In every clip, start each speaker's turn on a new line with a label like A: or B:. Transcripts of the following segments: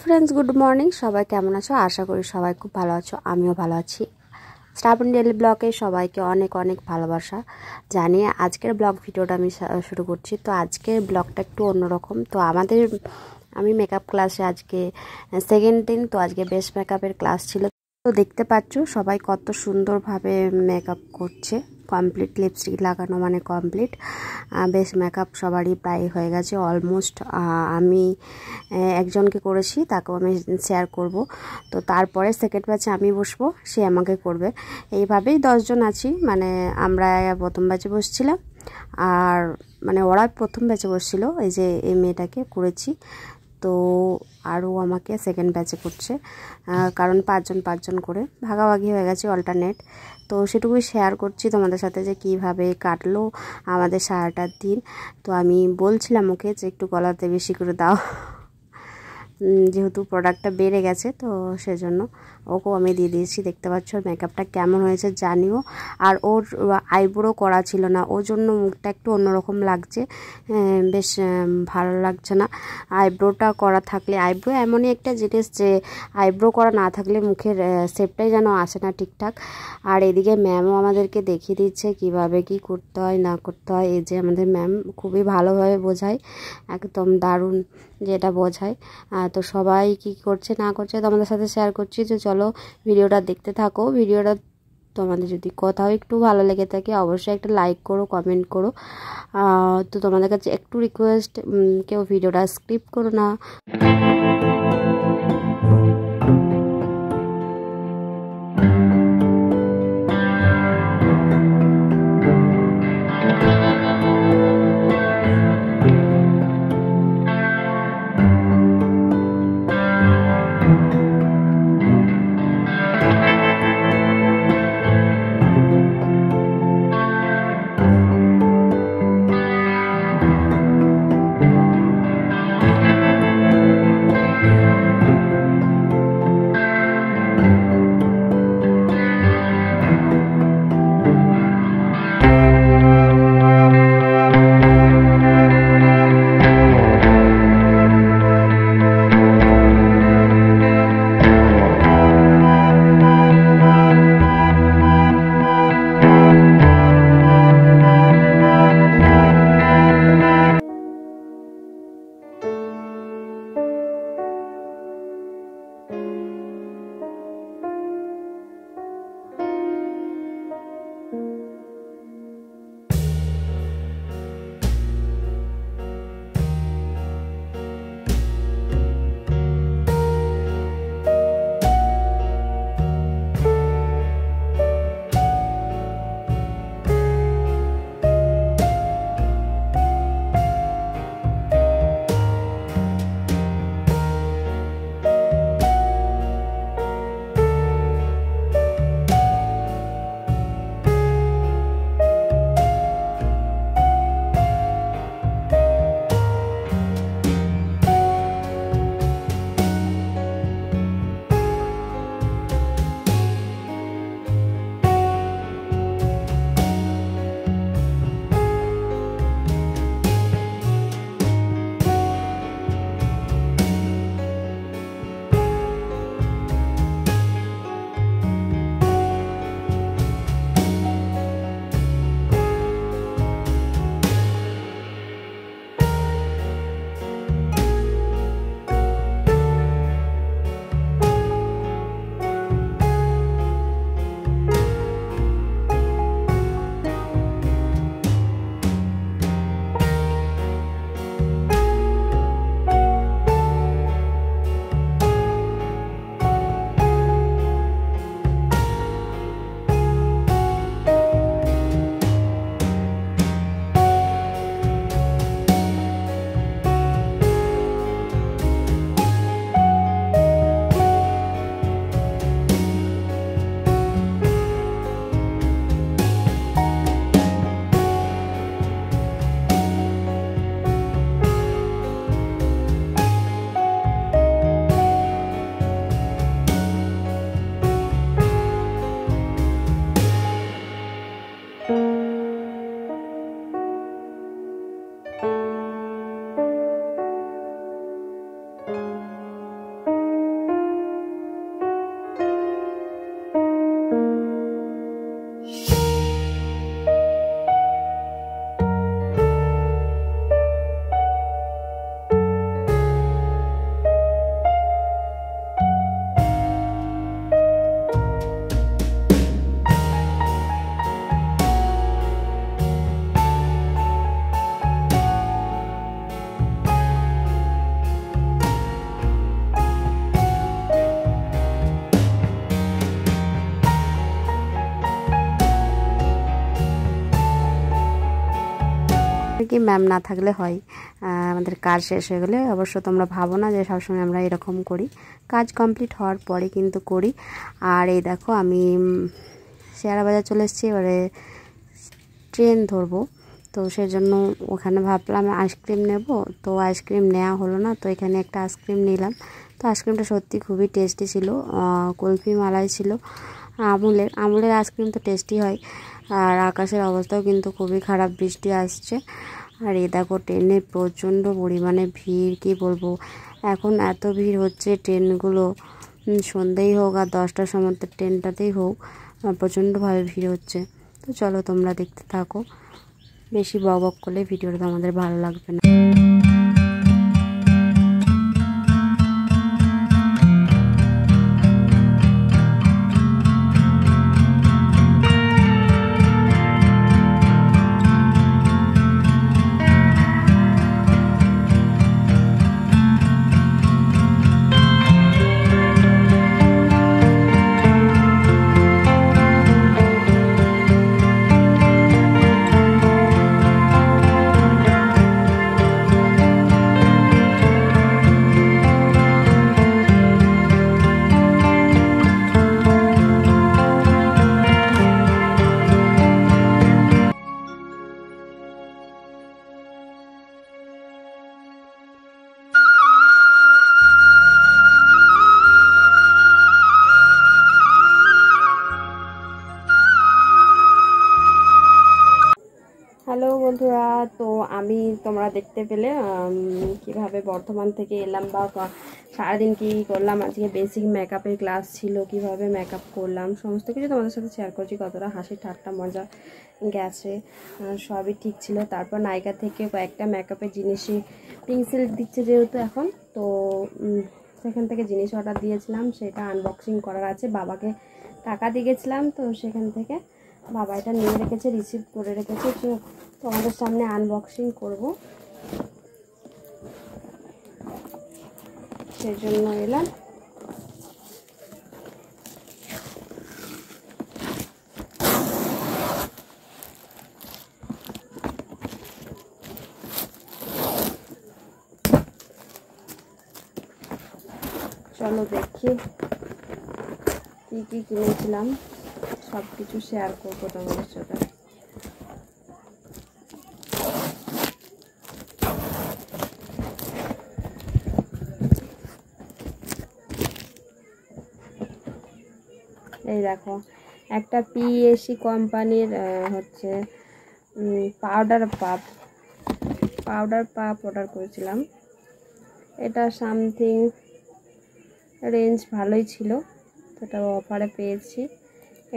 A: Friends, good morning. সবাই কেমন আছো? আশা করি সবাই খুব ভালো আছো। আমিও ভালো আছি। শ্রাবণ ডেইলি ব্লগে সবাইকে অনেক অনেক ভালোবাসা জানিয়ে আজকের ব্লগ ভিডিওটা আমি শুরু করছি। তো আজকের ব্লগটা একটু অন্যরকম। তো আমি মেকআপ ক্লাসে আজকে সেকেন্ড দিন। তো আজকে বেস্ট মেকআপের ক্লাস ছিল। তো দেখতে পাচ্ছ সবাই কত সুন্দরভাবে মেকআপ করছে। কমপ্লিট লিপস্টিক লাগানো মানে কমপ্লিট। বেশ মেকআপ সবারই প্রায় হয়ে গেছে অলমোস্ট। আমি একজনকে করেছি, তাকেও আমি শেয়ার করব। তো তারপরে সেকেন্ড ব্যাচে আমি বসবো, সে আমাকে করবে। এইভাবেই 10 জন আছি। মানে আমরা প্রথম ব্যাচে বসছিলাম, আর মানে ওরা প্রথম ব্যাচে বসছিল। এই যে এই মেয়েটাকে করেছি, তো আরও আমাকে সেকেন্ড ব্যাচে করছে। কারণ 5 জন করে ভাগাভাগি হয়ে গেছে, অল্টারনেট। তো সেটুকুই শেয়ার করছি তোমাদের সাথে যে কিভাবে কাটলো আমাদের সারাটার দিন। তো আমি বলছিলাম ওকে যে একটু গলাতে বেশি করে দাও, যেহেতু প্রোডাক্টটা বেড়ে গেছে, তো সেজন্য ওকেও আমি দিয়ে দিয়েছি। দেখতে পাচ্ছ মেকআপটা কেমন হয়েছে জানিও। আর ওর আইব্রো করা ছিল না, ওর জন্য মুখটা একটু অন্যরকম লাগছে, বেশ ভালো লাগছে না। আইব্রোটা করা থাকলে, আইব্রো এমনই একটা জিনিস যে আইব্রো করা না থাকলে মুখের শেপটাই যেন আসে না ঠিকঠাক। আর এদিকে ম্যামও আমাদেরকে দেখিয়ে দিচ্ছে কিভাবে কি করতে হয় না করতে হয়। এই যে আমাদের ম্যাম খুবই ভালোভাবে বোঝায়, একদম দারুণ যেটা বোঝায়। তো সবাই কি করছে না করছে তোমাদের সাথে শেয়ার করছি। তো চলো ভিডিওটা দেখতে থাকো। ভিডিওটা তোমাদের যদি কোথাও একটু ভালো লেগে থাকে অবশ্যই একটা লাইক করো, কমেন্ট করো। তো তোমাদের কাছে একটু রিকোয়েস্ট, কেউ ভিডিওটা স্কিপ করো না। কি ম্যাম না থাকলে হয়, আমাদের কাজ শেষ হয়ে গেলে। অবশ্য তোমরা ভাবো না যে সবসময় আমরা এরকম করি, কাজ কমপ্লিট হওয়ার পরে কিন্তু করি। আর এই দেখো আমি শেয়ারা বাজার চলে এসেছি, এবারে ট্রেন ধরবো। তো সেজন্য ওখানে ভাবলাম আইসক্রিম নেব, তো আইসক্রিম নেওয়া হলো না। তো এখানে একটা আইসক্রিম নিলাম। তো আইসক্রিমটা সত্যি খুবই টেস্টি ছিল, কুলফি মালাই ছিল আমুলের আইসক্রিম তো টেস্টি হয়। আর আকাশের অবস্থাও কিন্তু খুবই খারাপ, বৃষ্টি আসছে। আর এই দেখো ট্রেনে প্রচণ্ড পরিমাণে ভিড়, কি বলবো, এখন এত ভিড় হচ্ছে ট্রেনগুলো, সন্ধ্যেই হোক আর 10টার সময় ট্রেনটাতেই হোক, প্রচণ্ডভাবে ভিড় হচ্ছে। তো চলো তোমরা দেখতে থাকো, বেশি বক বক করলে ভিডিওটা আমাদের ভালো লাগবে না। হ্যালো বন্ধুরা, তো তোমরা দেখতে পেলে কিভাবে বর্ধমান থেকে এলাম বা সারাদিন কী করলাম। আজকে বেসিক মেকআপের ক্লাস ছিল, কিভাবে মেকআপ করলাম সমস্ত কিছু তোমাদের সাথে শেয়ার করছি। কতটা হাসি ঠাট্টা মজা গেছে, সবই ঠিক ছিল। তারপর নায়িকা থেকে কয়েকটা মেকআপের জিনিসই পেন্সিল দিচ্ছে যেহেতু এখন, তো সেখান থেকে জিনিস অর্ডার দিয়েছিলাম, সেটা আনবক্সিং করার আছে। বাবাকে টাকা দিয়ে গেছিলাম, তো সেখান থেকে বাবা এটা নিয়ে রেখেছে, রিসিভ করে রেখেছে। তো তোমাদের সামনে আনবক্সিং করব, সেজন্য এলাম। চলো দেখি কি কি কিনেছিলাম, সব কিছু শেয়ার করবো তোমাদের সাথে। এই দেখো একটা পিএসি কোম্পানির হচ্ছে পাউডার পাপ অর্ডার করেছিলাম। এটা সামথিং রেঞ্জ ভালোই ছিল, তো এটা অফারে পেয়েছি।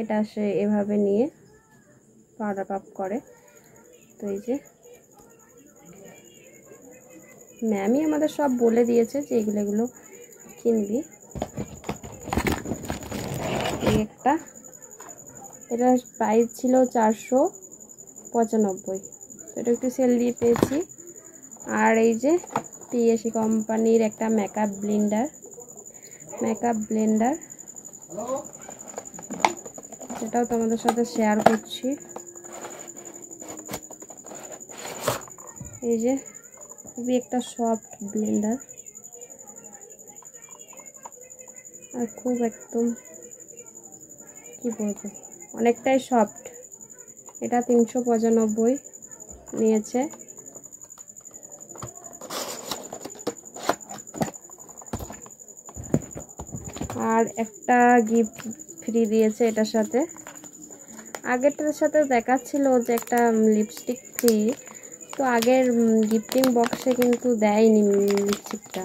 A: এটা সে এভাবে নিয়ে পাউডার পাপ করে। তো এই যে ম্যামই আমাদের সব বলে দিয়েছে যে এগুলো কিনবি। একটা এটার প্রাইস ছিল 495, তো এটা একটু সেল দিয়ে পেয়েছি। আর এই যে পিএসি কোম্পানির একটা মেকআপ ব্লেন্ডার, সেটাও তোমাদের সাথে শেয়ার করছি। এই যে খুবই একটা সফট ব্লেন্ডার, আর খুব একদম কি বলবো, অনেকটাই সফট। এটা 395 নিয়েছে। আর একটা গিফট ফ্রি দিয়েছে এটার সাথে। আগেরটার সাথে দেখাচ্ছিল যে একটা লিপস্টিক ফ্রি, তো আগের গিফটিং বক্সে কিন্তু দেয়নি লিপস্টিকটা,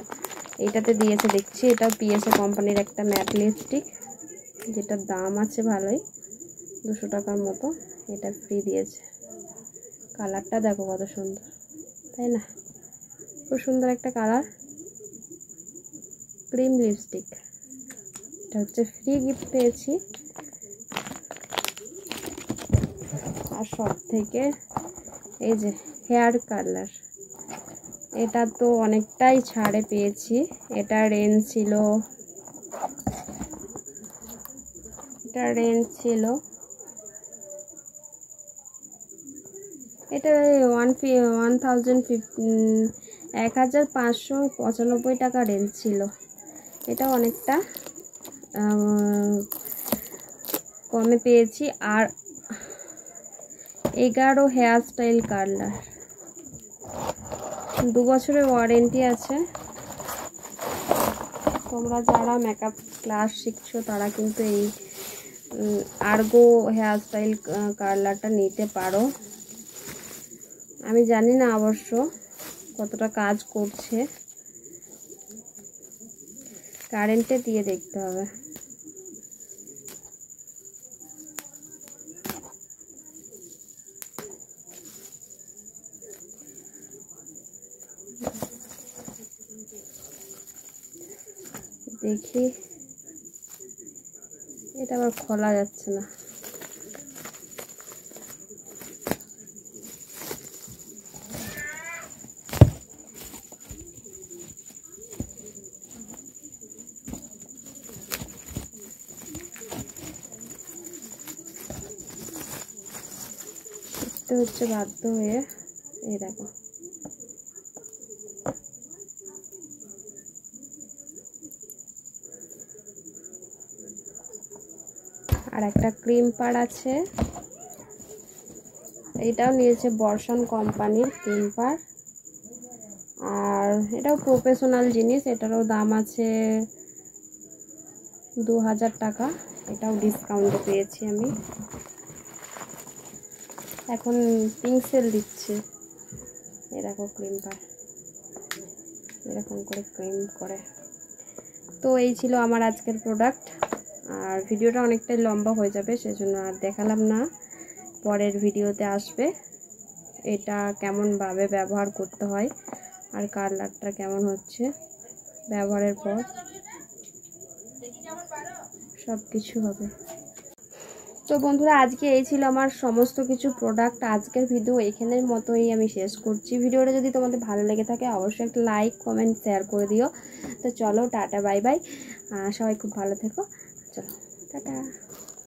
A: এইটাতে দিয়েছে দেখছি। এটা পিএসএ কোম্পানির একটা ম্যাট লিপস্টিক, যেটার দাম আছে ভালোই, 200 টাকার মতো। এটা ফ্রি দিয়েছে। কালারটা দেখো কত সুন্দর, তাই না? খুব সুন্দর একটা কালার, ক্রিম লিপস্টিক। এটা হচ্ছে ফ্রি গিফট পেয়েছি। আর সব থেকে এই যে হেয়ার কালার, এটা তো অনেকটাই ছাড়ে পেয়েছি। এটা রেঞ্জ ছিল 3 এটা 1595 টাকা রেঞ্জ ছিল। এটা অনেকটা কমে পেয়েছি। আর 11 হেয়ার স্টাইল কার্লার, 2 বছরের ওয়ারেন্টি আছে। তোমরা যারা মেকআপ ক্লাস শিখছো তারা কিন্তু এই আর্গো হেয়ার স্টাইল কার্লারটা নিতে পারো। আমি জানি না অবশ্য কতটা কাজ করছে, কারেন্টে দিয়ে দেখতে হবে। দেখি, এটা আবার খোলা যাচ্ছে না। শিখতে হচ্ছে বাধ্য হয়ে। এই দেখো, আর একটা ক্রিম পাড় আছে, এটাও নিয়েছে বর্ষণ কোম্পানির ক্রিম পাড়। আর এটাও প্রফেশনাল জিনিস, এটারও দাম আছে 2000 টাকা। এটাও ডিসকাউন্টে পেয়েছি আমি, এখন পিঙ্ক সেল দিচ্ছে। এই দেখো ক্রিম পাড় এরকম করে ক্রিম করে। তো এই ছিল আমার আজকের প্রোডাক্ট। আর ভিডিওটা অনেকটাই লম্বা হয়ে যাবে, সেজন্য আর দেখালাম না, পরের ভিডিওতে আসবে এটা কেমনভাবে ব্যবহার করতে হয় আর কালারটা কেমন হচ্ছে ব্যবহারের পর, সব কিছু হবে। তো বন্ধুরা, আজকে এই ছিল আমার সমস্ত কিছু প্রোডাক্ট। আজকের ভিডিও এখানের মতোই আমি শেষ করছি। ভিডিওটা যদি তোমাদের ভালো লেগে থাকে অবশ্যই একটা লাইক কমেন্ট শেয়ার করে দিও। তো চলো, টাটা বাই বাই, সবাই খুব ভালো থেকো। চলো টাটা।